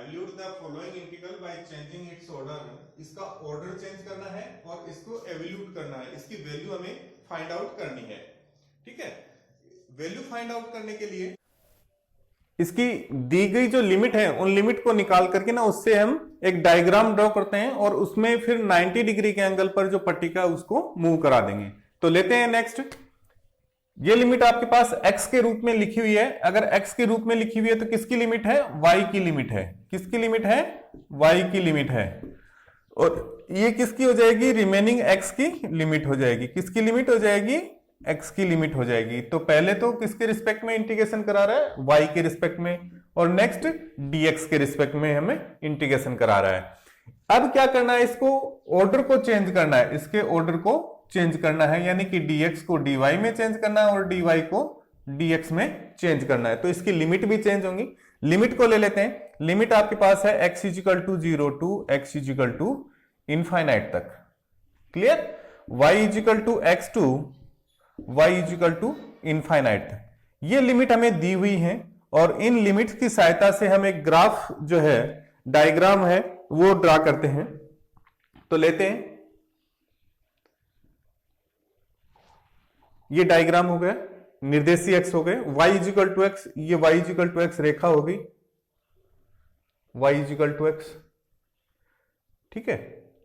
Evaluate the following integral by changing it's order, इसका order change करना है और इसको एवल्यूट करना है, इसकी वैल्यू हमें फाइंड आउट करनी है। ठीक है, वैल्यू फाइंड आउट करने के लिए इसकी दी गई जो लिमिट है उन लिमिट को निकाल करके ना उससे हम एक डायग्राम ड्रॉ करते हैं और उसमें फिर 90 डिग्री के एंगल पर जो पट्टिका उसको मूव करा देंगे। तो लेते हैं नेक्स्ट, ये लिमिट आपके पास x के रूप में लिखी हुई है। अगर x के रूप में लिखी हुई है तो किसकी लिमिट है? y की लिमिट है। किसकी लिमिट है? y की लिमिट है। और ये किसकी हो जाएगी? रिमेनिंग x की लिमिट हो जाएगी। किसकी लिमिट हो जाएगी? x की लिमिट हो जाएगी। तो पहले तो किसके रिस्पेक्ट में इंटीग्रेशन करा रहा है? y के रिस्पेक्ट में, और नेक्स्ट dx के रिस्पेक्ट में हमें इंटीग्रेशन करा रहा है। अब क्या करना है? इसको ऑर्डर को चेंज करना है, इसके ऑर्डर को चेंज करना है, यानी कि dx को dy में चेंज करना है और dy को dx में चेंज करना है। तो इसकी लिमिट भी चेंज होंगी। लिमिट को ले लेते हैं। लिमिट आपके पास है x is equal to 0 to x is equal to infinite तक। Clear? y is equal to x to y is equal to infinite. ये लिमिट हमें दी हुई है और इन लिमिट्स की सहायता से हम एक ग्राफ जो है, डायग्राम है, वो ड्रा करते हैं। तो लेते हैं, ये डायग्राम हो गया, निर्देशी एक्स हो गए, y इजिकल टू एक्स, ये y इजिकल टू एक्स रेखा हो गई, y इजिकल टू एक्स। ठीक है,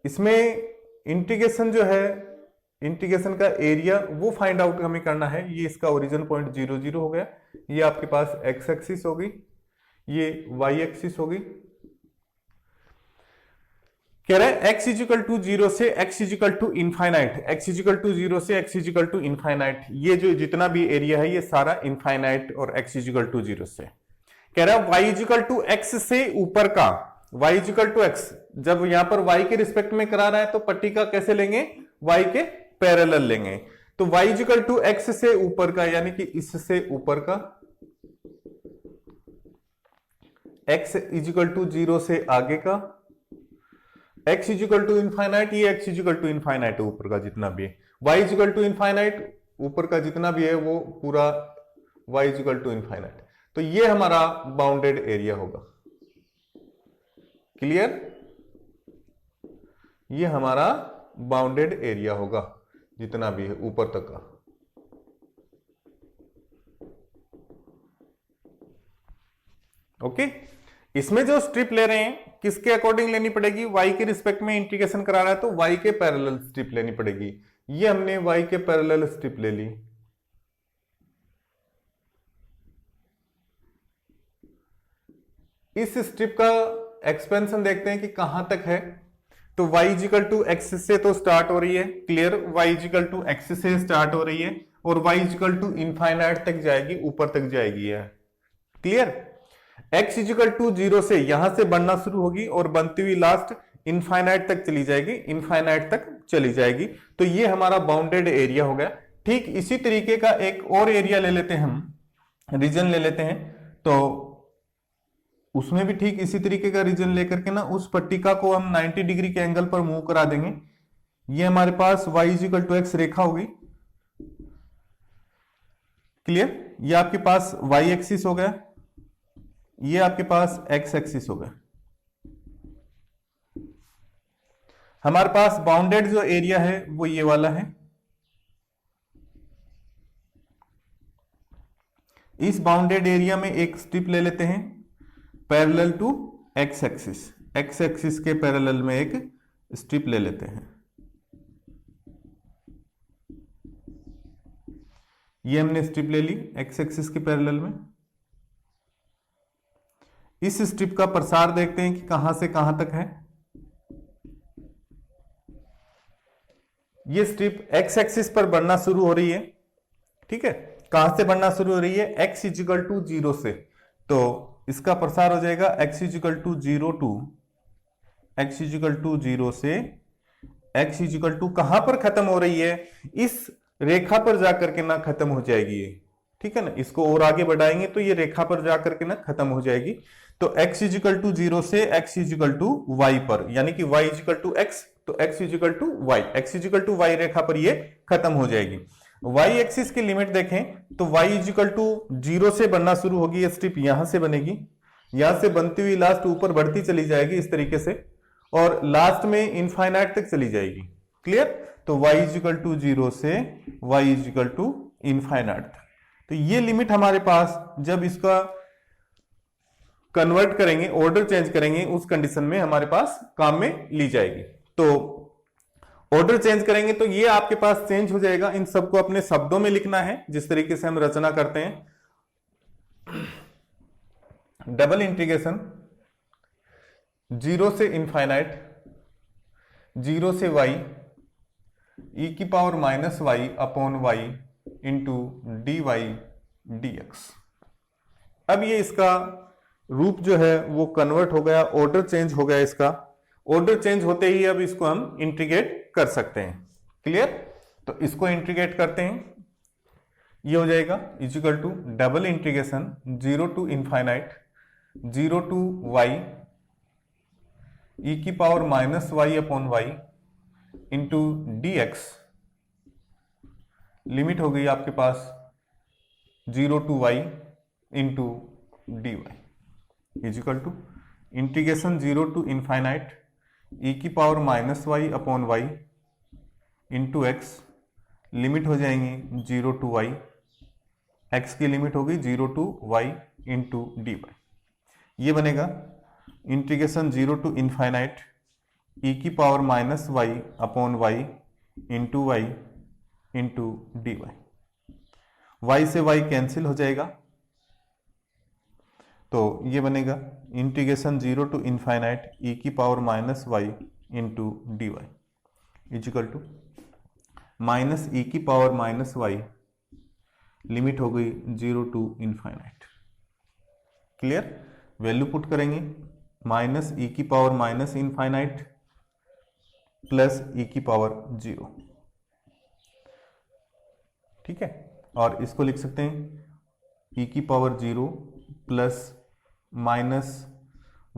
इसमें इंटीग्रेशन जो है, इंटीग्रेशन का एरिया वो फाइंड आउट हमें करना है। ये इसका ओरिजिन पॉइंट 0 0 हो गया, ये आपके पास x एक्सिस होगी, ये y एक्सिस होगी। कह रहा है x इजिकल टू 0 से x is equal to infinite, x is equal to 0 से x इजिकल टू इनफाइनाइट, ये जो जितना भी एरिया है ये सारा इनफाइनाइट और x इजिकल टू 0 से। कह रहा है y इजिकल टू x से ऊपर का, y इजिकल टू x, जब यहां पर y के रिस्पेक्ट में करा रहा है तो पट्टिका कैसे लेंगे? y के पैरेलल लेंगे। तो y इजिकल टू x से ऊपर का, यानी कि इससे ऊपर का, x इजिकल टू 0 से आगे का, x इजिकल टू इनफाइनाइट, ये x इजिकल टू इनफाइनाइट ऊपर का जितना भी है, y इजिकल टू इनफाइनाइट ऊपर का जितना भी है वो पूरा y इजिकल टू इनफाइनाइट। तो ये हमारा बाउंडेड एरिया होगा। क्लियर? ये हमारा बाउंडेड एरिया होगा जितना भी है ऊपर तक का। ओके, इसमें जो स्ट्रिप ले रहे हैं किसके अकॉर्डिंग लेनी पड़ेगी? y के रिस्पेक्ट में इंटीग्रेशन करा रहा है तो y के पैरेलल स्ट्रिप लेनी पड़ेगी। ये हमने y के पैरेलल स्ट्रिप ले ली। इस स्ट्रिप का एक्सपेंशन देखते हैं कि कहां तक है। तो y इजिकल टू x से तो स्टार्ट हो रही है, clear? y is equal to x से स्टार्ट हो रही है और y इजिकल टू इनफाइनाइट तक जाएगी, ऊपर तक जाएगी है। क्लियर? x इजिकल टू 0 से यहां से बनना शुरू होगी और बनती हुई लास्ट इनफाइनाइट तक चली जाएगी, इनफाइनाइट तक चली जाएगी। तो ये हमारा बाउंडेड एरिया हो गया। ठीक इसी तरीके का एक और एरिया ले लेते हैं हम, रीजन ले लेते हैं। तो उसमें भी ठीक इसी तरीके का रीजन लेकर के ना उस पट्टिका को हम 90 डिग्री के एंगल पर मूव करा देंगे। ये हमारे पास y इजिकल टू एक्स रेखा होगी। क्लियर? ये आपके पास y एक्सिस हो गया, ये आपके पास x एक्सिस हो गया। हमारे पास बाउंडेड जो एरिया है वो ये वाला है। इस बाउंडेड एरिया में एक स्ट्रिप ले लेते हैं parallel to x axis, x axis के पैरेलल में एक स्ट्रिप ले लेते हैं। ये हमने स्ट्रिप ले ली x एक्सिस के पैरेलल में। इस स्ट्रिप का प्रसार देखते हैं कि कहां से कहां तक है। ये स्ट्रिप x एक्सिस पर बनना शुरू हो रही है। ठीक है, कहां से बनना शुरू हो रही है? x इजिकल टू 0 से। तो इसका प्रसार हो जाएगा x is equal to 0 to x is equal to 0 से x इजिकल टू कहां पर खत्म हो रही है? इस रेखा पर जाकर के ना खत्म हो जाएगी ये। ठीक है ना, इसको और आगे बढ़ाएंगे तो ये रेखा पर जाकर के ना खत्म हो जाएगी। तो x इजिकल टू 0 से x इजिकल टू y पर, यानी कि y इजिकल टू x, तो x is equal to y, x is equal to y रेखा पर ये खत्म हो जाएगी। y एक्सिस की लिमिट देखें तो y इजिकल टू 0 से बनना शुरू होगी, ये स्ट्रिप यहां से बनेगी, यहां से बनती हुई लास्ट ऊपर बढ़ती चली जाएगी इस तरीके से, और लास्ट में इनफाइनाइट तक चली जाएगी। क्लियर? तो y इज इक्वल टू 0 से y is equal to infinite तक। तो ये लिमिट हमारे पास जब इसका कन्वर्ट करेंगे, ऑर्डर चेंज करेंगे, उस कंडीशन में हमारे पास काम में ली जाएगी। तो ऑर्डर चेंज करेंगे तो ये आपके पास चेंज हो जाएगा। इन सबको अपने शब्दों में लिखना है जिस तरीके से हम रचना करते हैं। डबल इंटीग्रेशन 0 से इनफाइनाइट 0 से y e की power minus y upon y into dy dx। अब ये इसका रूप जो है वो कन्वर्ट हो गया, ऑर्डर चेंज हो गया। इसका ऑर्डर चेंज होते ही अब इसको हम इंटीग्रेट कर सकते हैं। क्लियर? तो इसको इंटीग्रेट करते हैं, ये हो जाएगा is equal to double integration 0 to infinite 0 to y e की power minus y upon y into dx। Limit हो गई आपके पास 0 to y into dy is equal to integration 0 to infinite e की power minus y upon y into x। Limit हो जाएंगी 0 to y, x की limit होगी 0 to y into dy। ये बनेगा इंटीग्रेशन 0 टू इनफाइनाइट e की power minus y upon y into y into dy। y से y cancel हो जाएगा, तो ये बनेगा इंटीग्रेशन 0 टू इनफाइनाइट e की power minus y into dy is equal to minus e की पावर माइनस y, लिमिट हो गई 0 to infinite. Clear? Value put करेंगे माइनस e की power minus infinite plus e की पावर 0। ठीक है? और इसको लिख सकते हैं e की power 0 plus minus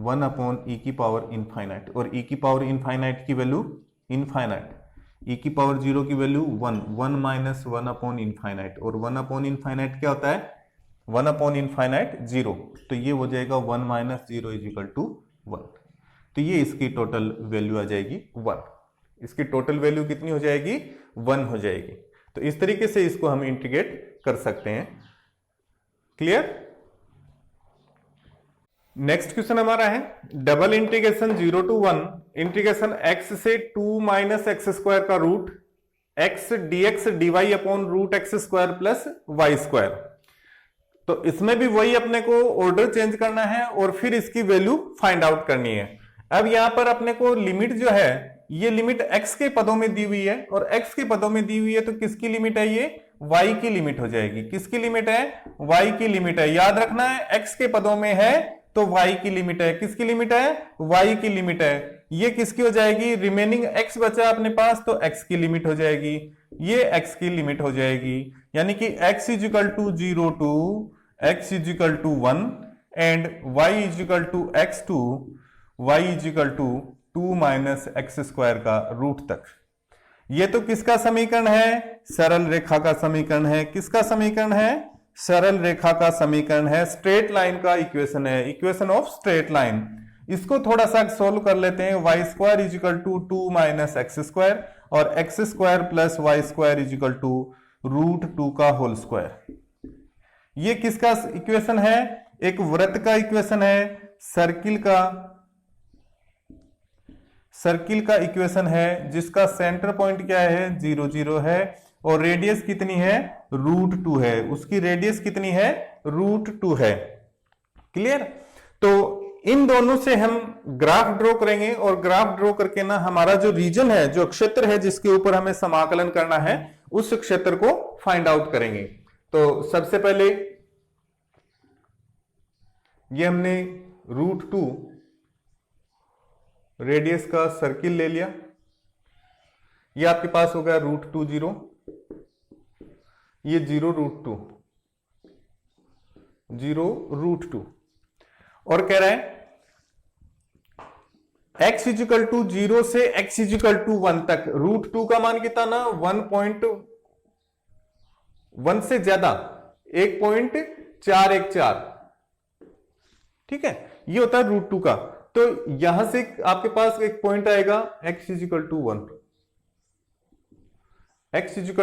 1 upon e की पावर इनफाइनाइट, और e की पावर इनफाइनाइट की वैल्यू इनफाइनाइट, e की पावर 0 की वैल्यू 1 माइनस 1 अपॉन इनफाइनाइट, और 1 अपॉन इनफाइनाइट क्या होता है? 1 अपॉन इनफाइनाइट 0। तो ये हो जाएगा 1 माइनस 0 इज इक्वल टू 1। तो ये इसकी टोटल वैल्यू आ जाएगी 1। इसकी टोटल वैल्यू कितनी हो जाएगी? 1 हो जाएगी। तो इस तरीके से इसको हम इंटीग्रेट कर सकते हैं। क्लियर? नेक्स्ट क्वेश्चन हमारा है double integration 0 to 1 integration x से 2 माइनस एक्स स्क्वायर का root x dx dy upon root X square plus Y square. तो इसमें भी वही अपने को ऑर्डर चेंज करना है और फिर इसकी वैल्यू फाइंड आउट करनी है। अब यहां पर अपने को लिमिट जो है, ये लिमिट x के पदों में दी हुई है, और x के पदों में दी हुई है तो किसकी लिमिट है? ये y की लिमिट हो जाएगी। किसकी लिमिट है? y की लिमिट है। याद रखना है x के पदों में है तो y की लिमिट है। किसकी लिमिट है? y की लिमिट है। ये किसकी हो जाएगी? रिमेनिंग x बचा अपने पास तो x की लिमिट हो जाएगी, ये x की लिमिट हो जाएगी। यानी कि x is equal to 0 to x is equal to 1 and y is equal to x to y is equal to 2 minus x square का रूट तक। ये तो किसका समीकरण है? सरल रेखा का समीकरण है। किसका समीकरण है? सरल रेखा का समीकरण है। स्ट्रेट लाइन का इक्वेशन है, इक्वेशन ऑफ स्ट्रेट लाइन। इसको थोड़ा सा सोल्व कर लेते हैं। Y square is equal to 2 minus x square और x square plus Y square is equal to root 2 का होल स्क्वायर। ये किसका इक्वेशन है? एक वृत्त का इक्वेशन है, सर्किल का इक्वेशन है, जिसका सेंटर पॉइंट क्या है? 0 0 है, और रेडियस कितनी है? रूट 2 है। उसकी रेडियस कितनी है? रूट 2 है। क्लियर? तो इन दोनों से हम ग्राफ ड्रॉ करेंगे, और ग्राफ ड्रॉ करके ना हमारा जो रीजन है, जो क्षेत्र है जिसके ऊपर हमें समाकलन करना है, उस क्षेत्र को फाइंड आउट करेंगे। तो सबसे पहले ये हमने रूट 2 रेडियस का सर्किल ले लिया। ये आपके पास हो गया रूट 2 0, ये 0 रूट 2 0 रूट 2, और कह रहा है x इजिकल टू 0 से x इजिकल टू 1 तक रूट 2 का मान कितना ना 1.1 से ज्यादा 1.414, ठीक है, ये होता है √2 का। तो यहां से आपके पास एक पॉइंट आएगा x = 1, x =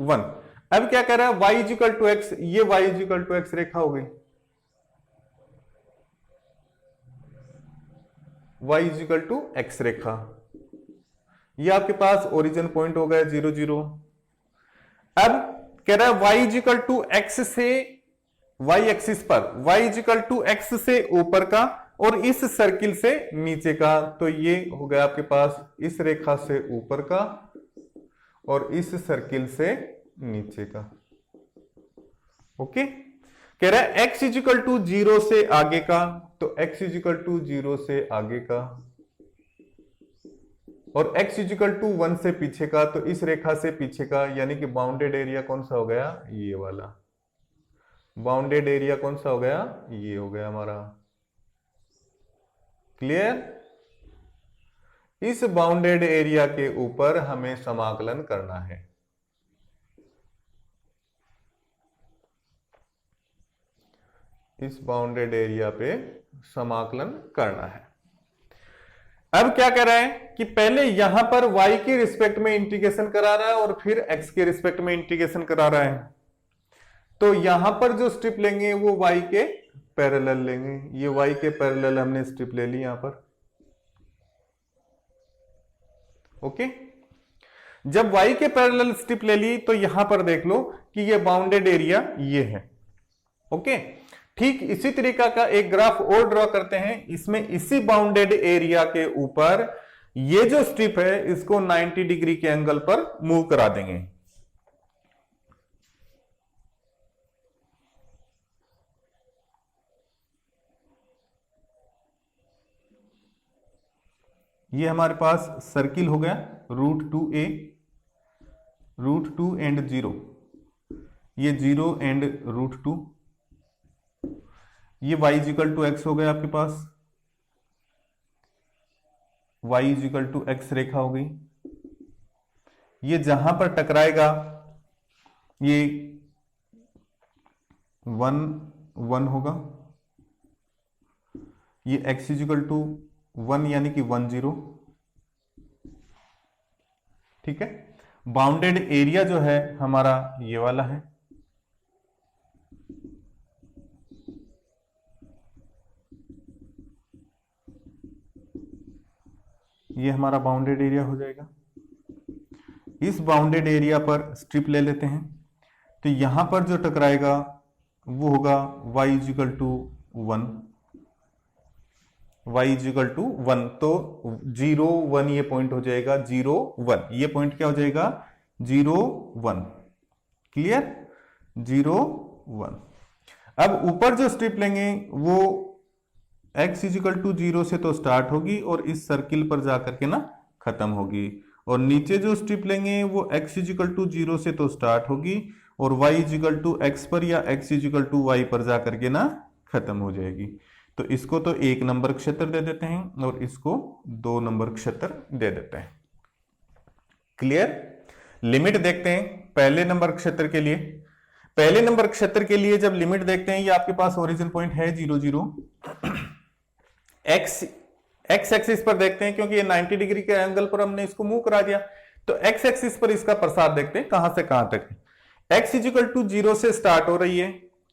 1। अब क्या कह रहा है, y = x, ये y = x रेखा हो गई, y = x रेखा, ये आपके पास ओरिजिन पॉइंट हो गया 0 0। अब कह रहा है y = x से y एक्सिस पर, y = x से ऊपर का और इस सर्किल से नीचे का। तो ये हो गया आपके पास इस रेखा से ऊपर का और इस सर्किल से नीचे का। ओके, कह रहा है x = 0 से आगे का, तो x = 0 से आगे का, और x = 1 से पीछे का, तो इस रेखा से पीछे का, यानी कि बाउंडेड एरिया कौन सा हो गया, ये वाला। बाउंडेड एरिया कौन सा हो गया, ये हो गया हमारा। क्लियर? इस बाउंडेड एरिया के ऊपर हमें समाकलन करना है। इस बाउंडेड एरिया पे समाकलन करना है। अब क्या कर रहा है कि पहले यहां पर y के रिस्पेक्ट में इंटीग्रेशन करा रहा है और फिर x के रिस्पेक्ट में इंटीग्रेशन करा रहा है। तो यहां पर जो स्ट्रिप लेंगे वो y के पैरेलल लेंगे। ये y के पैरेलल हमने स्ट्रिप ले ली यहां पर। ओके, जब y के पैरेलल स्ट्रिप ले ली तो यहां पर देख लो कि ये बाउंडेड एरिया ये है। ओके, ठीक इसी तरीका का एक ग्राफ और ड्रॉ करते हैं। इसमें इसी बाउंडेड एरिया के ऊपर ये जो स्ट्रिप है इसको 90 डिग्री के एंगल पर मूव करा देंगे। ये हमारे पास सर्किल हो गया √2a, √2 एंड 0, ये 0 एंड √2, ये y = x हो गया आपके पास, y = x रेखा हो गई। ये जहां पर टकराएगा ये 1 1 होगा, ये x = 1 यानी कि 1 0। ठीक है, बाउंडेड एरिया जो है हमारा ये वाला है। ये हमारा बाउंडेड एरिया हो जाएगा। इस बाउंडेड एरिया पर स्ट्रिप ले लेते हैं, तो यहां पर जो टकराएगा वो होगा y = 1, y = 1। तो 0 1 ये पॉइंट हो जाएगा, 0 1 ये पॉइंट क्या हो जाएगा, 0 1। क्लियर? 0 1। अब ऊपर जो स्ट्रिप लेंगे वो x = 0 से तो स्टार्ट होगी और इस सर्किल पर जाकर के ना खत्म होगी, और नीचे जो स्ट्रिप लेंगे वो x = 0 से तो स्टार्ट होगी और y = x पर या x = y पर जाकर के ना खत्म हो जाएगी। तो इसको तो 1 नंबर क्षेत्र दे देते हैं और इसको 2 नंबर क्षेत्र दे देते हैं। क्लियर? लिमिट देखते हैं पहले नंबर क्षेत्र के लिए। पहले नंबर क्षेत्र के लिए जब लिमिट देखते हैं, ये आपके पास ओरिजिन पॉइंट है 0 0। x एक्सिस पर देखते हैं, क्योंकि ये 90 डिग्री के एंगल पर हमने इसको मूव करा दिया। तो x एक्सिस पर इसका प्रसार देखते हैं कहां से कहां तक है। x = 0 से स्टार्ट हो रही है,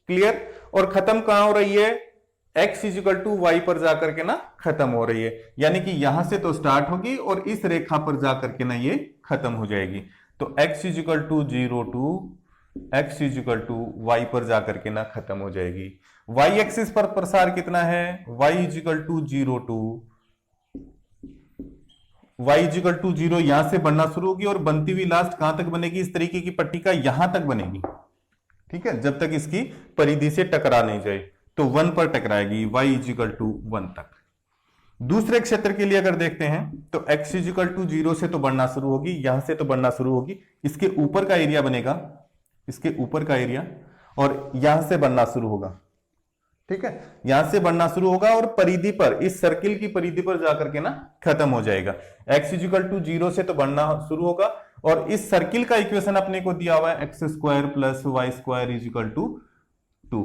क्लियर, और खत्म कहां हो रही है, x = y पर जाकर के ना खत्म हो रही है। यानी कि यहां से तो स्टार्ट होगी और इस रेखा पर जाकर के ना ये खत्म हो जाएगी। तो x = 0 to x = y पर जाकर के ना खत्म हो जाएगी। y एक्सिस पर प्रसार कितना है, y = 0 to y = 0 यहां से बढ़ना शुरू होगी और बनती हुई लास्ट कहां तक बनेगी, इस तरीके की पट्टी का यहां तक बनेगी। ठीक है, जब तक इसकी परिधि से टकरा नहीं जाए, तो 1 पर टकराएगी, y = 1 तक। दूसरे क्षेत्र के लिए अगर देखते हैं तो x = 0 से तो बढ़ना शुरू होगी, यहां से तो बढ़ना शुरू होगी, इसके ऊपर का एरिया बनेगा, इसके ऊपर का एरिया, और यहां से बढ़ना शुरू होगा। ठीक है, यहां से बढ़ना शुरू होगा और परिधि पर, इस सर्किल की परिधि पर जाकर के ना खत्म हो जाएगा। x = 0 से तो बढ़ना शुरू होगा और इस सर्किल का इक्वेशन अपने को दिया हुआ है x² + y² = 2।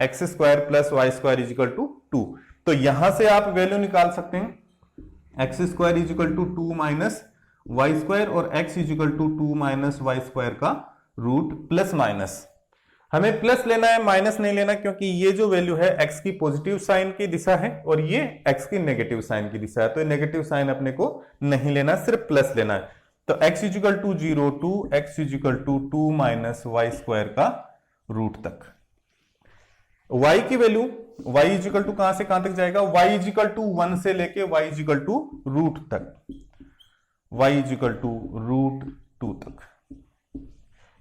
x² + y² = 2। तो यहां से आप वैल्यू निकाल सकते हैं x square is equal to 2 minus Y square और x is equal to 2 minus Y square का रूट प्लस माइनस। हमें प्लस लेना है, माइनस नहीं लेना, क्योंकि ये जो वैल्यू है एक्स की पॉजिटिव साइन की दिशा है और ये एक्स की नेगेटिव साइन की दिशा है, तो नेगेटिव साइन अपने को नहीं लेना, सिर्फ प्लस लेना है। तो x is equal to 0 to X is equal to 2 minus Y square का रूट तक। y की वैल्यू y इजिकल टू कहां से कहां तक जाएगा, y इजिकल टू 1 से लेके y इजिकल टू रूट तक, y इजिकल टू रूट 2 तक।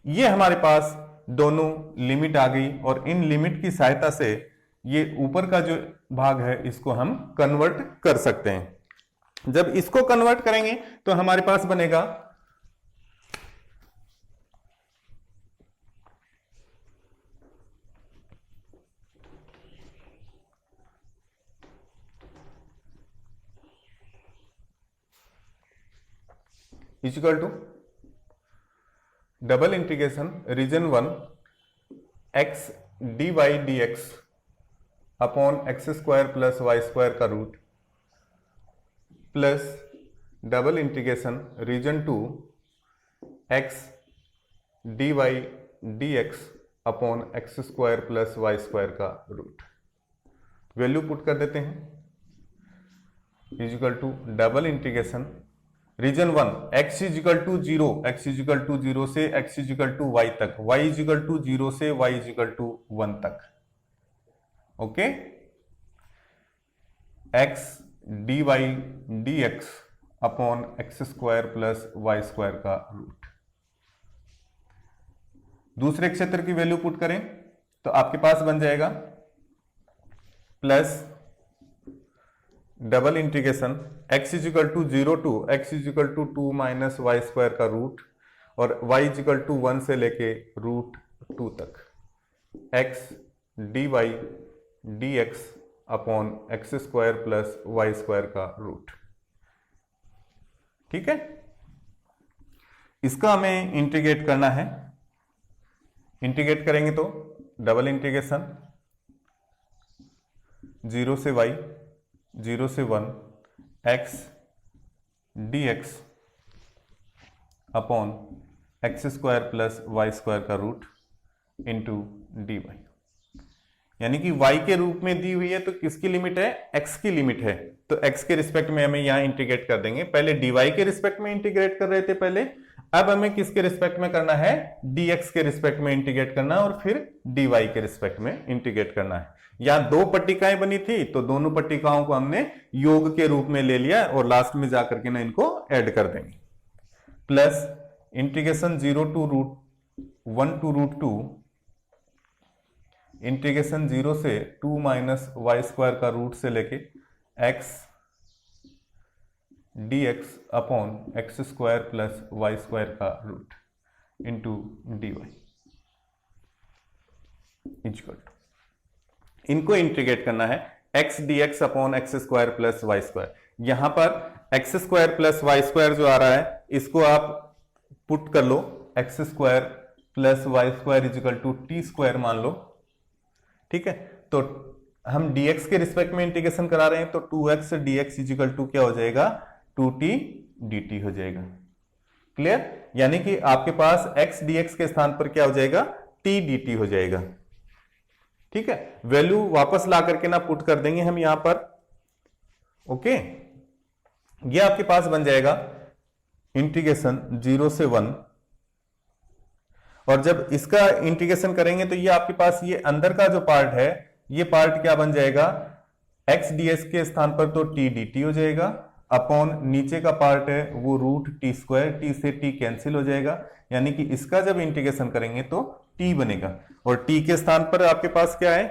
ये हमारे पास दोनों लिमिट आ गई और इन लिमिट की सहायता से ये ऊपर का जो भाग है इसको हम कन्वर्ट कर सकते हैं। जब इसको कन्वर्ट करेंगे तो हमारे पास बनेगा equal to double integration region 1 x d Y D x upon x square plus Y square का root plus double integration region 2 x d Y D x upon x square plus Y square का root. Value put कर देते हैं is equal to double integration region 1 x is equal to 0, x is equal to 0 से x is equal to y तक, y is equal to 0 से y is equal to 1 तक। Okay, x D Y D x upon x square plus Y square का root. दूसरे क्षेत्र की value put करें तो आपके पास बन जाएगा plus double integration x is equal to 0 to X is equal to 2 minus Y square का रूट और y इजिकल टू 1 से लेके रूट 2 तक, x D Y D x upon x square plus Y square का रूट। ठीक है, इसका हमें इंटीग्रेट करना है। इंटीग्रेट करेंगे तो डबल इंटीग्रेशन 0 से y 0 से 1 x D x upon x square plus Y square का रूट इंटू डी वाई। यानी कि y के रूप में दी हुई है तो किसकी लिमिट है, x की लिमिट है, तो x के रिस्पेक्ट में हमें यहां इंटीग्रेट कर देंगे। पहले dy के रिस्पेक्ट में इंटीग्रेट कर रहे थे पहले, अब हमें किसके रिस्पेक्ट में करना है, dx के रिस्पेक्ट में इंटीग्रेट करना है और फिर dy के रिस्पेक्ट में इंटीग्रेट करना है। यहां दो पट्टिकाएं बनी थी तो दोनों पट्टिकाओं को हमने योग के रूप में ले लिया और लास्ट में जाकर के ना इनको ऐड कर देंगे। Plus integration 0 to root 1 to root 2 integration 0 से 2 माइनस वाई स्क्वायर का रूट से लेके x D x upon x square plus Y square का root into D y equal to, इनको इंटीग्रेट करना है x D x upon x square plus Y square. यहां पर x square plus Y square जो आ रहा है इसको आप पुट कर लो, x square plus Y square is equal to T square मान लो। ठीक है, तो हम dx के रिस्पेक्ट में इंटीग्रेशन करा रहे हैं तो 2x dx इजिकल टू क्या हो जाएगा, 2t dt हो जाएगा। क्लियर, यानी कि आपके पास x dx के स्थान पर क्या हो जाएगा, t dt हो जाएगा। ठीक है, वैल्यू वापस ला करके ना पुट कर देंगे हम यहां पर। ओके, ये आपके पास बन जाएगा इंटीग्रेशन 0 से 1 और जब इसका इंटीग्रेशन करेंगे तो ये आपके पास ये अंदर का जो पार्ट है ये पार्ट क्या बन जाएगा, x ds के स्थान पर तो t dt हो जाएगा अपॉन नीचे का पार्ट है वो रूट टी स्क्वायर, t से t कैंसिल हो जाएगा। यानी कि इसका जब इंटीग्रेशन करेंगे तो t बनेगा और t के स्थान पर आपके पास क्या है,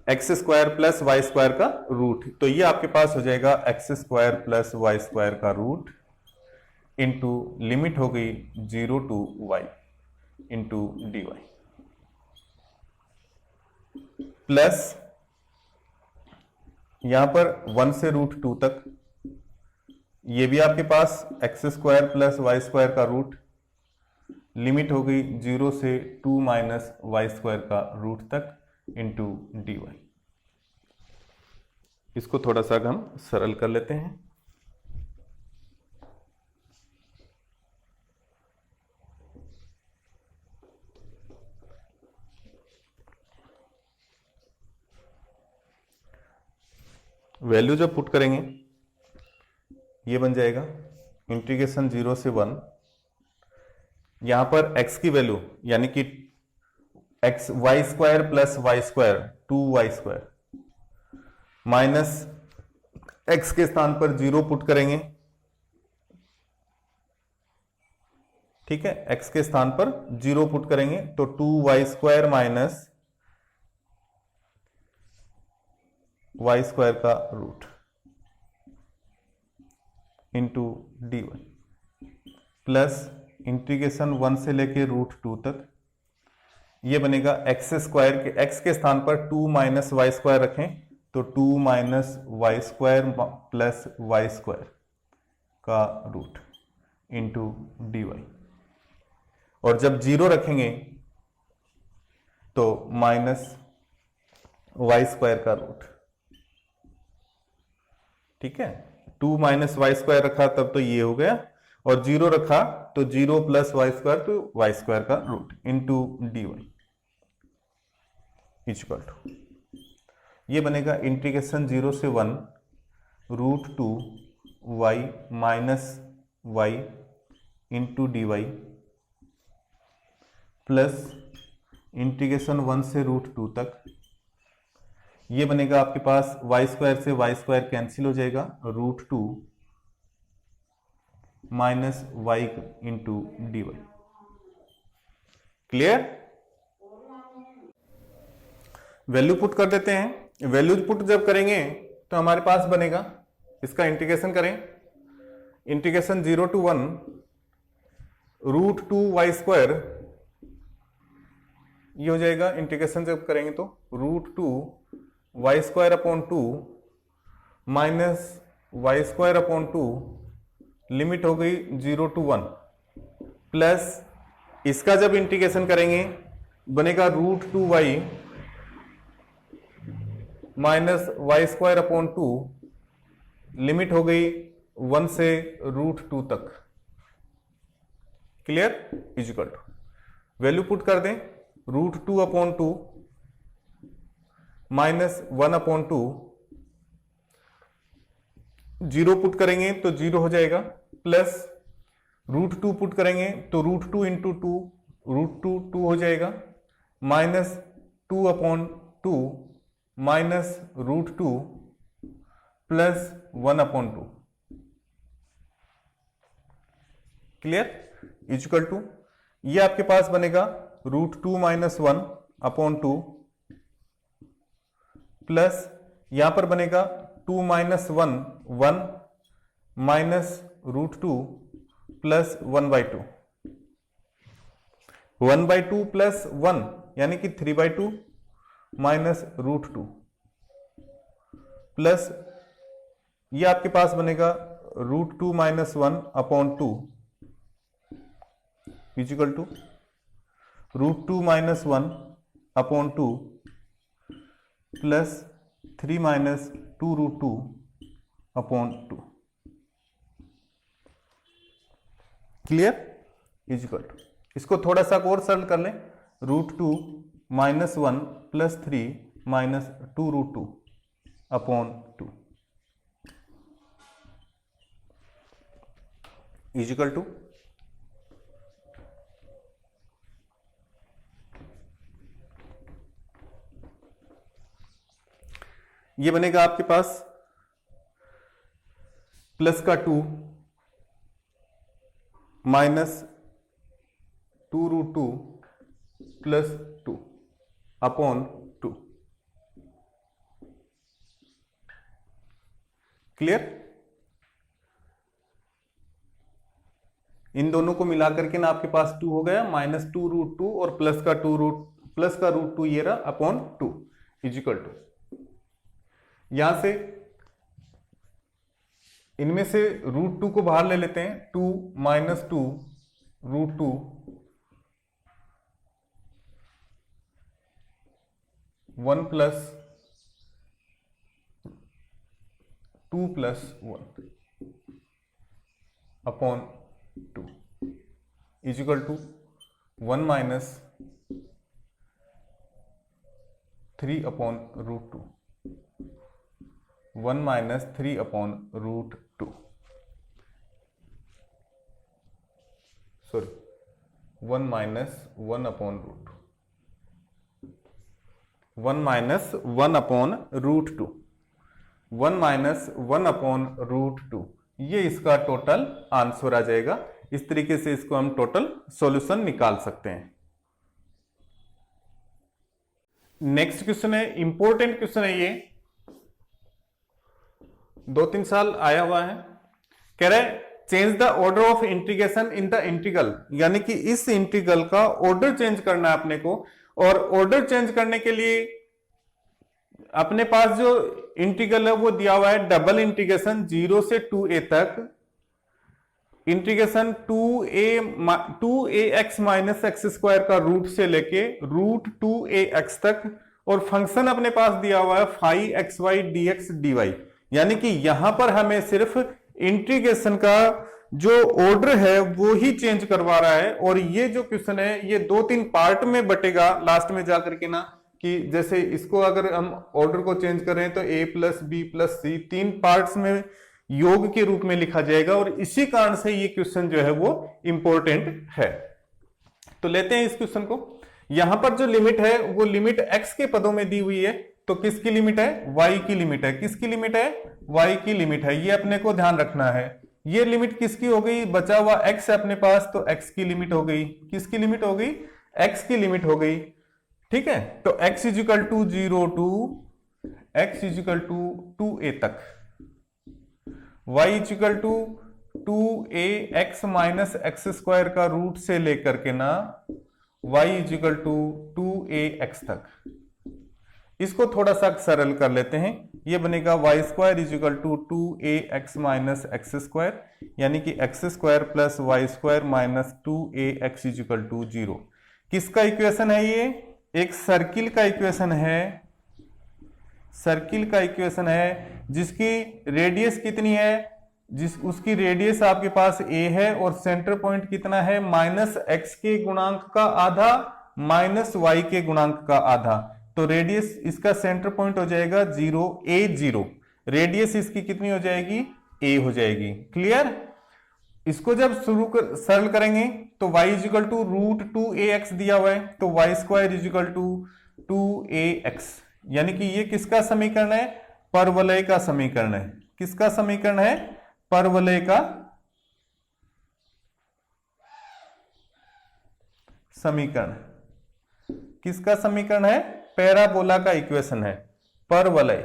X square plus Y square का रूट, तो ये आपके पास हो जाएगा x square plus Y square का रूट इंटू लिमिट हो गई 0 to y into D Y plus यहां पर 1 से रूट 2 तक, ये भी आपके पास x square plus Y square का रूट, लिमिट हो गई 0 से 2 माइनस वाई स्क्वायर का रूट तक इंटू डी वाई। इसको थोड़ा सा हम सरल कर लेते हैं। वैल्यू जब पुट करेंगे ये बन जाएगा इंटीग्रेशन 0 से 1, यहां पर x की वैल्यू यानी कि X Y square plus Y square 2y² minus x के स्थान पर 0 पुट करेंगे, ठीक है, x के स्थान पर 0 पुट करेंगे तो 2y² माइनस y² का root into dy plus integration 1 से लेके √2 तक, ये बनेगा x² के x के स्थान पर 2 माइनस y² रखें तो 2 माइनस y² प्लस y² का रूट इंटू dy, और जब 0 रखेंगे तो माइनस y² का रूट, ठीक है। 2 माइनस y² रखा तब तो ये हो गया, और 0 रखा तो 0 प्लस y² तो y² का root into dy equal to, ये बनेगा इंटीग्रेशन 0 से 1 √2 y minus y into dy plus integration 1 से √2 तक, ये बनेगा आपके पास y² से y² कैंसिल हो जाएगा, √2 minus y into dy। Clear? Value put कर देते हैं। वैल्यू पुट जब करेंगे तो हमारे पास बनेगा, इसका इंटीग्रेशन करें, इंटीग्रेशन 0 to 1 √2y², ये हो जाएगा इंटीग्रेशन जब करेंगे तो √2y² upon 2 minus y² upon 2, limit हो गई 0 to 1, प्लस इसका जब इंटीग्रेशन करेंगे बनेगा √2y minus y² upon 2, limit हो गई 1 से √2 तक। Clear? Equal to value put कर दें, √2 अपॉन 2 माइनस 1 अपॉन 2, 0 पुट करेंगे तो 0 हो जाएगा, प्लस √2 पुट करेंगे तो √2 इंटू 2, √2 2 हो जाएगा, minus 2 upon 2 minus √2 plus 1 upon 2। Clear? Equal to, ये आपके पास बनेगा √2 माइनस 1 अपॉन 2 प्लस यहां पर बनेगा 2 माइनस 1 1 माइनस √2 प्लस 1/2, 1/2 प्लस 1 यानी कि 3/2 माइनस √2 प्लस ये आपके पास बनेगा √2 minus 1 upon 2 equal to √2 minus 1 upon 2 plus 3 minus 2√2 upon 2। Clear? Equal to, इसको थोड़ा सा और सरल कर लें, √2 minus 1 plus 3 minus 2√2 upon 2 equal to, ये बनेगा आपके पास प्लस का 2 माइनस 2√2 प्लस 2 अपॉन 2। क्लियर? इन दोनों को मिलाकर के ना आपके पास 2 हो गया, माइनस 2√2 और प्लस का √2 ये रहा अपॉन 2 इक्वल टू, यहां से इनमें से √2 को बाहर ले लेते हैं, 2 minus 2 √2 1 plus 2 plus 1 upon 2 is equal to 1 minus 3 upon root 2, 1 minus 3 upon root 2, sorry 1 minus 1 upon root 1 minus 1 upon root 2, 1 minus 1 upon root 2, ये इसका टोटल आंसर आ जाएगा। इस तरीके से इसको हम टोटल सॉल्यूशन निकाल सकते हैं। नेक्स्ट क्वेश्चन है, इंपॉर्टेंट क्वेश्चन है ये, 2-3 साल आया हुआ है। कह रहा है change the order of integration in the integral, यानी कि इस इंटीग्रल का ऑर्डर चेंज करना है अपने को। और ऑर्डर चेंज करने के लिए अपने पास जो इंटीग्रल है वो दिया हुआ है डबल इंटीग्रेशन 0 से 2a तक, integration 2ax minus x square का रूट से लेके रूट 2ax तक, और फंक्शन अपने पास दिया हुआ है 5xy dx dy, यानी कि यहां पर हमें सिर्फ इंटीग्रेशन का जो ऑर्डर है वो ही चेंज करवा रहा है। और ये जो क्वेश्चन है ये 2-3 पार्ट में बटेगा लास्ट में जाकर के ना, कि जैसे इसको अगर हम ऑर्डर को चेंज करें तो a plus B plus C 3 parts में योग के रूप में लिखा जाएगा, और इसी कारण से ये क्वेश्चन जो है वो इंपॉर्टेंट है। तो लेते हैं इस क्वेश्चन को। यहां पर जो लिमिट है वो लिमिट x के पदों में दी हुई है, तो किसकी लिमिट है? y की लिमिट है। किसकी लिमिट है? y की लिमिट है। ये अपने को ध्यान रखना है। ये लिमिट किसकी हो गई? बचा हुआ x है अपने पास, तो x की लिमिट हो गई। किसकी लिमिट हो गई? x की लिमिट हो गई। ठीक है, तो x is equal to 0 to x is equal to 2a तक, y is equal to 2ax minus x square का रूट से लेकर के ना y is equal to 2ax तक। इसको थोड़ा सा सरल कर लेते हैं। ये बनेगा Y square is equal to 2ax minus x square, यानी कि X square plus Y square minus 2ax is equal to 0। किसका इक्वेशन है ये? एक सर्किल का इक्वेशन है। सर्किल का इक्वेशन है जिसकी रेडियस कितनी है? उसकी रेडियस आपके पास a है, और सेंटर पॉइंट कितना है? माइनस एक्स के गुणांक का आधा माइनस वाई के गुणांक का आधा। तो रेडियस इसका सेंटर पॉइंट हो जाएगा 0 a0। रेडियस इसकी कितनी हो जाएगी? a हो जाएगी। क्लियर? इसको जब सरल करेंगे तो y is equal to root 2ax दिया हुआ है, तो y square is equal to 2ax, यानी कि ये किसका समीकरण है? परवलय का समीकरण है। किसका समीकरण है? परवलय का समीकरण। किसका समीकरण है? पैराबोला का इक्वेशन है। परवलय,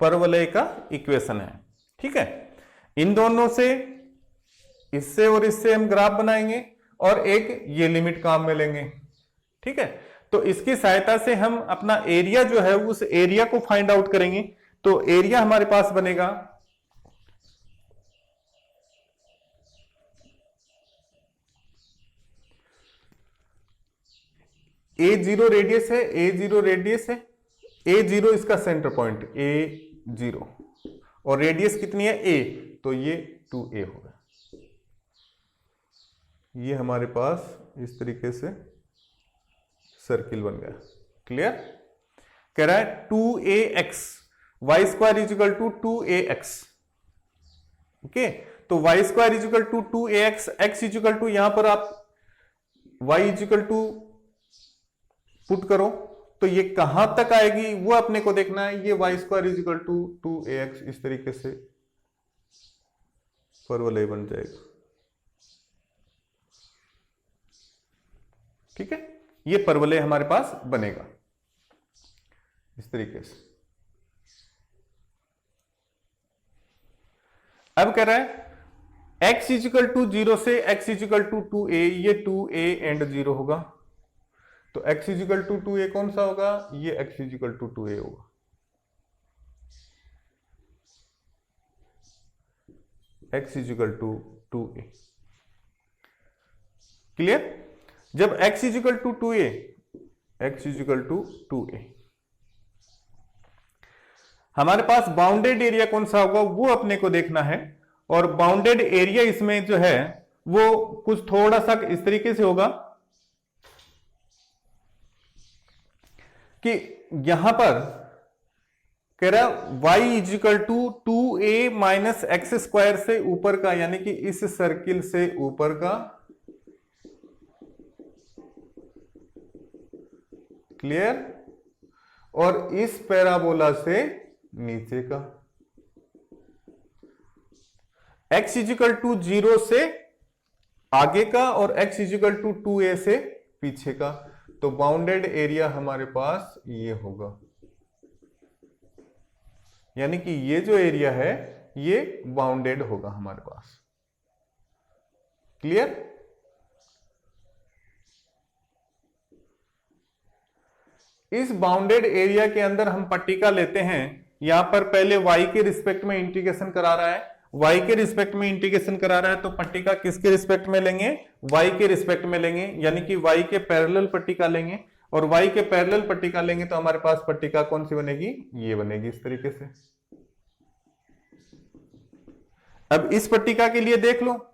परवलय का इक्वेशन है। ठीक है, इन दोनों से, इससे और इससे हम ग्राफ बनाएंगे, और एक ये लिमिट काम में लेंगे। ठीक है, तो इसकी सहायता से हम अपना एरिया जो है उस एरिया को फाइंड आउट करेंगे। तो एरिया हमारे पास बनेगा a0 रेडियस है, a0 रेडियस है, a0 इसका सेंटर पॉइंट a0, और रेडियस कितनी है? a, तो ये 2a होगा। ये हमारे पास इस तरीके से सर्किल बन गया। क्लियर? कह रहा है 2ax, y square is equal to 2ax। Okay, तो y square is equal to 2ax, x is equal to, यहां पर आप y is equal to put करो तो ये कहां तक आएगी वो अपने को देखना है। ये y square is equal to 2ax इस तरीके से परवलय बन जाएगा। ठीक है, ये परवलय हमारे पास बनेगा इस तरीके से। अब कह रहा है x इज इक्वल टू 0 से x is equal to 2a, ये 2a एंड 0 होगा। तो x is equal to 2a कौन सा होगा? ये x is equal to 2a होगा। x is equal to 2a। Clear? जब x is equal to 2a, x is equal to 2a, हमारे पास बाउंडेड एरिया कौन सा होगा वो अपने को देखना है। और बाउंडेड एरिया इसमें जो है वो कुछ थोड़ा सा इस तरीके से होगा कि यहां पर कह रहा y is equal to 2a minus x square से ऊपर का, यानी कि इस सर्किल से ऊपर का, क्लियर, और इस पैराबोला से नीचे का, x इजिकल टू 0 से आगे का और x इजिकल टू 2a से पीछे का। तो बाउंडेड एरिया हमारे पास ये होगा, यानी कि ये जो एरिया है ये बाउंडेड होगा हमारे पास, क्लियर। इस बाउंडेड एरिया के अंदर हम पट्टिका लेते हैं। यहां पर पहले y के रिस्पेक्ट में इंटीग्रेशन करा रहा है, y के रिस्पेक्ट में इंटीग्रेशन करा रहा है, तो पट्टिका किसके रिस्पेक्ट में लेंगे, y के रिस्पेक्ट में लेंगे, यानी कि y के पैरेलल पट्टिका लेंगे। और y के पैरेलल पट्टिका लेंगे तो हमारे पास पट्टिका कौन सी बनेगी, ये बनेगी इस तरीके से। अब इस पट्टिका के लिए देख लो,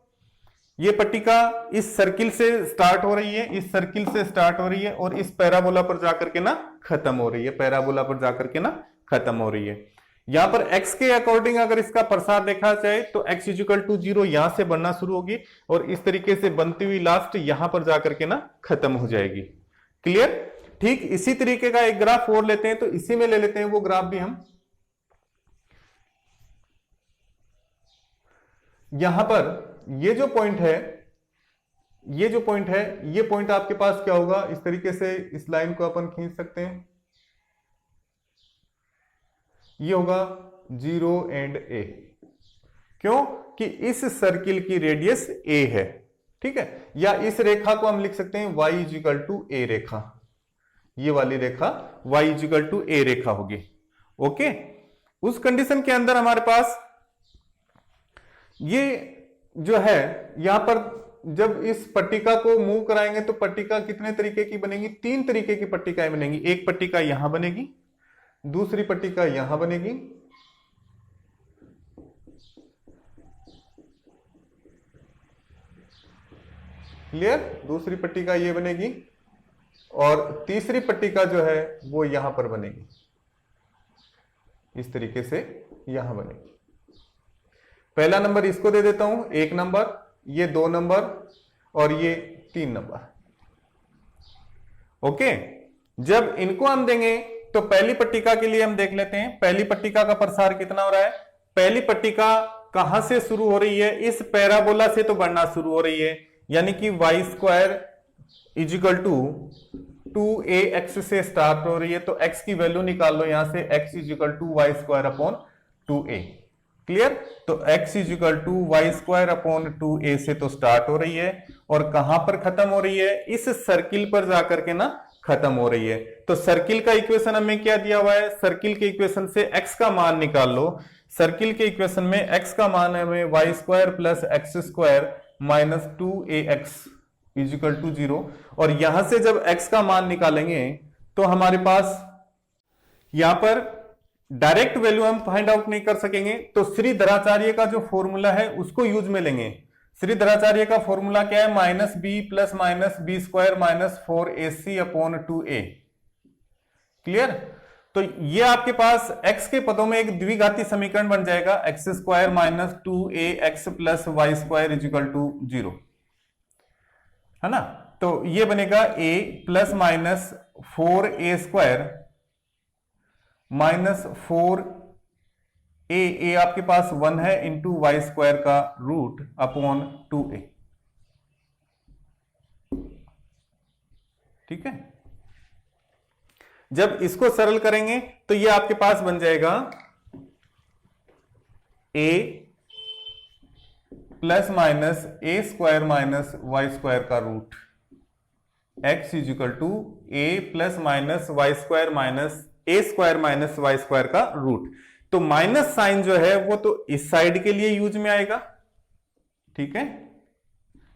ये पट्टिका इस सर्किल से स्टार्ट हो रही है, इस सर्किल से स्टार्ट हो रही है और इस पैराबोला पर जाकर के ना खत्म हो रही है, पैराबोला पर जाकर के ना खत्म हो रही है। यहां पर x के अकॉर्डिंग अगर इसका प्रसार देखा जाए तो x इजिकल टू 0 यहां से बनना शुरू होगी और इस तरीके से बनती हुई लास्ट यहां पर जाकर के ना खत्म हो जाएगी, क्लियर। ठीक इसी तरीके का एक ग्राफ और लेते हैं, तो इसी में ले लेते हैं वो ग्राफ भी हम। यहां पर ये जो पॉइंट है, ये जो पॉइंट है, ये पॉइंट आपके पास क्या होगा, इस तरीके से इस लाइन को अपन खींच सकते हैं, ये होगा 0 एंड a। क्यों कि इस सर्किल की रेडियस a है, ठीक है। या इस रेखा को हम लिख सकते हैं y इजिकल टू a रेखा, ये वाली रेखा y इजिकल टू a रेखा होगी, ओके। उस कंडीशन के अंदर हमारे पास ये जो है, यहां पर जब इस पट्टिका को मूव कराएंगे तो पट्टिका कितने तरीके की बनेगी, 3 तरीके की पट्टिकाएं बनेगी। एक पट्टिका यहां बनेगी, दूसरी पट्टिका यहां बनेगी, क्लियर, दूसरी पट्टिका ये बनेगी और तीसरी पट्टिका जो है वो यहां पर बनेगी, इस तरीके से यहां बनेगी। पहला नंबर इसको दे देता हूं 1 नंबर, ये 2 नंबर और ये 3 नंबर, ओके। जब इनको हम देंगे तो पहली पट्टिका के लिए हम देख लेते हैं, पहली पट्टिका का प्रसार कितना हो रहा है। पहली पट्टिका कहां से शुरू हो रही है, इस पैराबोला से तो बढ़ना शुरू हो रही है, यानी कि Y square is equal to 2ax से स्टार्ट हो रही है। तो x की वैल्यू निकाल लो यहां से, x is equal to y square upon 2a, clear. तो x is equal to y square upon 2a से तो स्टार्ट हो रही है और कहां पर खत्म हो रही है, इस सर्किल पर जाकर के ना खत्म हो रही है। तो सर्किल का इक्वेशन हमें क्या दिया हुआ है, सर्किल के इक्वेशन से x का मान निकाल लो। सर्किल के इक्वेशन में x का मान है हमें y square plus x square minus 2ax is equal to 0। और यहां से जब x का मान निकालेंगे तो हमारे पास यहां पर डायरेक्ट वैल्यू हम फाइंड आउट नहीं कर सकेंगे, तो श्रीधराचार्य का जो फॉर्मूला है उसको यूज में लेंगे। श्रीधराचार्य का फॉर्मूला क्या है, minus b plus minus b square minus 4ac upon 2a, clear. तो ये आपके पास x के पदों में एक द्विघाती समीकरण बन जाएगा, x square minus 2ax plus Y square is equal to 0, है ना। तो ये बनेगा a plus minus 4a square minus 4a आपके पास 1 है इंटू वाई स्क्वायर का रूट अपॉन 2a, ठीक है। जब इसको सरल करेंगे तो ये आपके पास बन जाएगा a plus minus a square minus Y square का root, x is equal to a plus minus Y square minus a square minus Y square का रूट। तो माइनस साइन जो है वो तो इस साइड के लिए यूज में आएगा, ठीक है।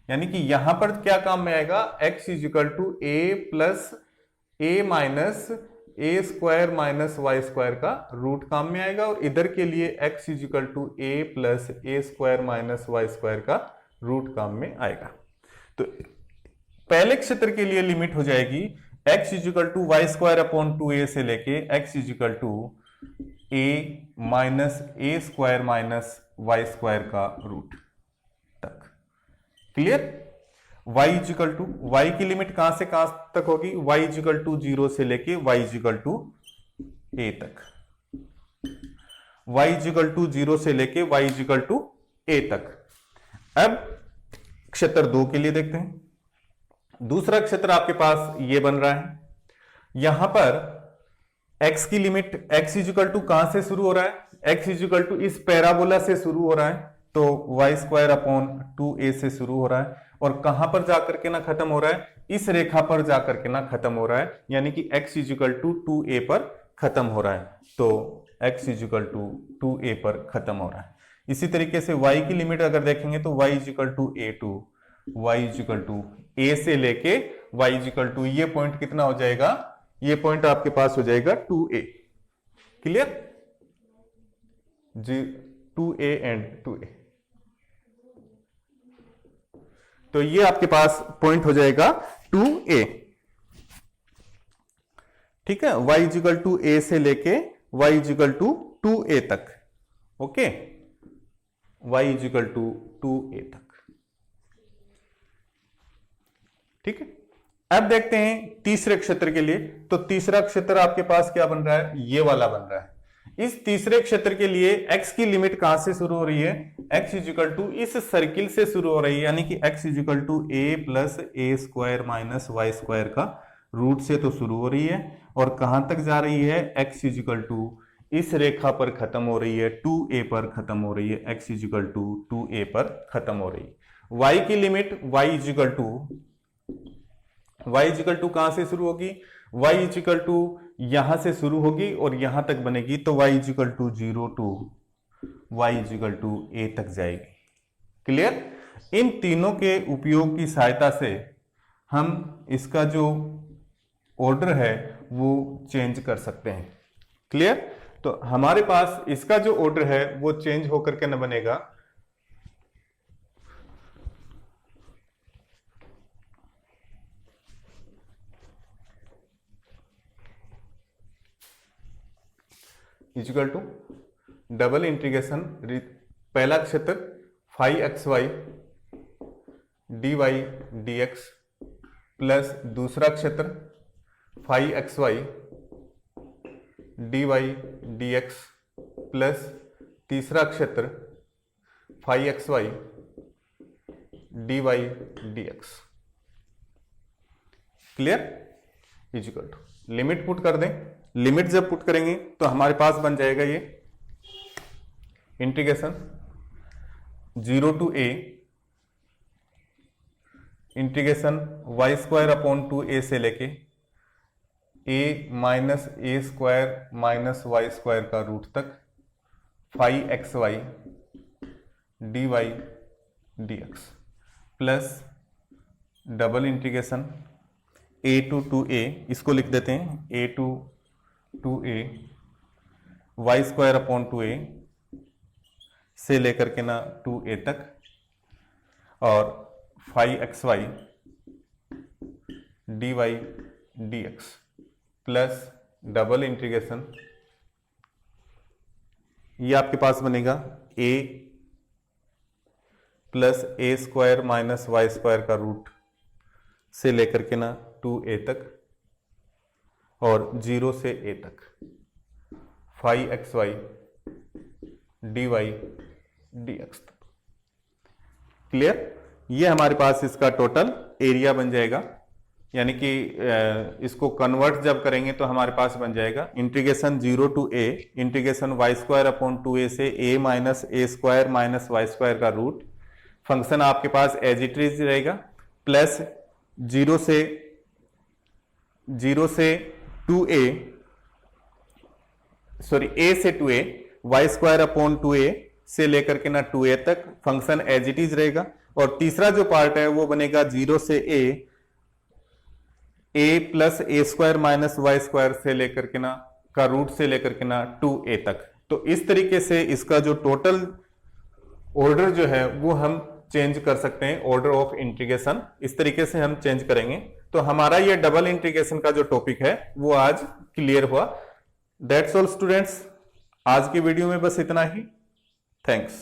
यानी कि यहां पर क्या काम में आएगा, x is equal to a plus a minus A square minus Y square का रूट काम में आएगा, और इधर के लिए x is equal to a plus a square minus Y square का रूट काम में आएगा। तो पहले क्षेत्र के लिए लिमिट हो जाएगी x is equal to y square upon 2a से लेके x is equal to a minus A square minus Y square का रूट तक। Clear? y is equal to, y की लिमिट कहां से कहां तक होगी? y इजिकल टू 0 से लेके y इजिकल टू a तक। y इजिकल टू 0 से लेके y इजिकल टू a तक। अब क्षेत्र 2 के लिए देखते हैं। दूसरा क्षेत्र आपके पास ये बन रहा है। यहां पर x की लिमिट, x इजिकल टू कहां से शुरू हो रहा है? x इजिकल टू इस पैराबोला से शुरू हो रहा है, तो वाई स्क्वायर अपॉन 2a से शुरू हो रहा है, और कहां पर जाकर के ना खत्म हो रहा है? इस रेखा पर जाकर के ना खत्म हो रहा है, यानी कि x इजिकल टू 2a पर खत्म हो रहा है, तो x इजिकल टू 2a पर खत्म हो रहा है। इसी तरीके से y की लिमिट अगर देखेंगे तो y is equal to a to y is equal to a से लेके y इजिकल टू, ये पॉइंट कितना हो जाएगा? ये पॉइंट आपके पास हो जाएगा 2a। Clear? 2a and 2a, तो ये आपके पास पॉइंट हो जाएगा 2a। ठीक है? y इजिकल टू a से लेके y इजिकल टू 2a तक। Okay, y is equal to 2a तक। ठीक है, अब देखते हैं तीसरे क्षेत्र के लिए। तो तीसरा क्षेत्र आपके पास क्या बन रहा है? ये वाला बन रहा है। इस तीसरे क्षेत्र के लिए x की लिमिट कहां से शुरू हो रही है? x इजिकल टू इस सर्किल से शुरू हो रही है, यानी कि x is equal to a plus a square minus Y square का रूट से तो शुरू हो रही है, और कहां तक जा रही है? x इजिकल टू इस रेखा पर खत्म हो रही है, 2a पर खत्म हो रही है, x इजिकल टू 2a पर खत्म हो रही है। y की लिमिट y इजिकल टू कहां से शुरू होगी? y इजिकल टू यहां से शुरू होगी और यहां तक बनेगी, तो y is equal to 0 to y is equal to a तक जाएगी। क्लियर? इन तीनों के उपयोग की सहायता से हम इसका जो ऑर्डर है वो चेंज कर सकते हैं। क्लियर? तो हमारे पास इसका जो ऑर्डर है वो चेंज होकर के न बनेगा, इजिकल टू डबल इंटीग्रेशन पहला क्षेत्र phi x Y D Y D x plus दूसरा क्षेत्र phi x Y D Y D x plus तीसरा क्षेत्र phi x Y D Y D x. Clear? Is equal to limit put कर दें। Limit जब put करेंगे तो हमारे पास बन जाएगा ये integration 0 to a integration Y square upon 2a से लेके a minus A square minus Y square का रूट तक phi x Y D Y D x plus double integration a to a, इसको लिख देते हैं a to a Y square upon 2a से लेकर के ना 2a तक, और phi x Y D Y D x plus double integration, ये आपके पास बनेगा a plus a square minus Y square का रूट से लेकर के ना 2a तक, और 0 से a तक phi x Y D Y D x तक। क्लियर? ये हमारे पास इसका टोटल एरिया बन जाएगा, यानी कि इसको कन्वर्ट जब करेंगे तो हमारे पास बन जाएगा integration 0 to a integration Y square upon 2a से a minus A square minus Y square का रूट। फंक्शन आपके पास एज इट इज रहेगा, प्लस 0 से 2a सॉरी a से 2a Y square upon 2a से लेकर के ना 2a तक फंक्शन एज इट इज रहेगा, और तीसरा जो पार्ट है वो बनेगा 0 से a a plus a square minus Y square से लेकर के ना का रूट से लेकर के ना 2a तक। तो इस तरीके से इसका जो टोटल ऑर्डर जो है वो हम चेंज कर सकते हैं, ऑर्डर ऑफ इंटीग्रेशन इस तरीके से हम चेंज करेंगे। तो हमारा ये डबल इंटीग्रेशन का जो टॉपिक है वो आज क्लियर हुआ। दैट्स ऑल स्टूडेंट्स, आज की वीडियो में बस इतना ही। थैंक्स।